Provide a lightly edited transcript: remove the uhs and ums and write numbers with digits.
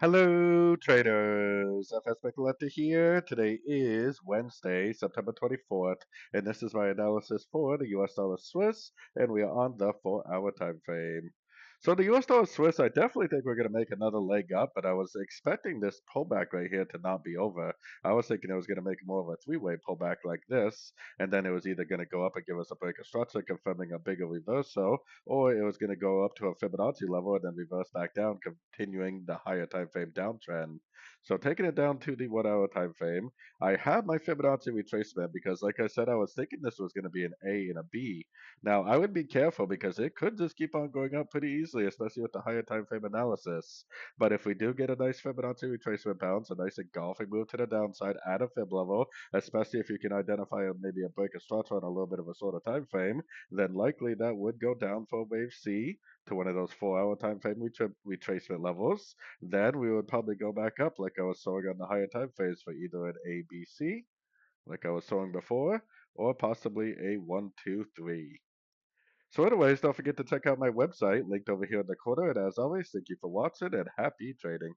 Hello, traders. FX Pip Collector here. Today is Wednesday, September 24th, and this is my analysis for the US dollar Swiss, and we are on the 4-hour time frame. So the US dollar Swiss, I definitely think we're going to make another leg up, but I was expecting this pullback right here to not be over. I was thinking it was going to make more of a three-way pullback like this, and then it was either going to go up and give us a break of structure, confirming a bigger reversal, or it was going to go up to a Fibonacci level and then reverse back down, continuing the higher time frame downtrend. So taking it down to the 1 hour time frame, I have my Fibonacci retracement because, like I said, I was thinking this was going to be an A and a B. Now I would be careful because it could just keep on going up pretty easily, especially with the higher time frame analysis. But if we do get a nice Fibonacci retracement bounce, a nice engulfing move to the downside at a fib level, especially if you can identify maybe a break of structure on a little bit of a shorter time frame, then likely that would go down for wave C to one of those 4 hour time frame retracement levels. Then we would probably go back up like I was showing on the higher time frames for either an A, B, C, like I was showing before, or possibly a 1, 2, 3. So anyways, don't forget to check out my website linked over here in the corner. And as always, thank you for watching and happy trading.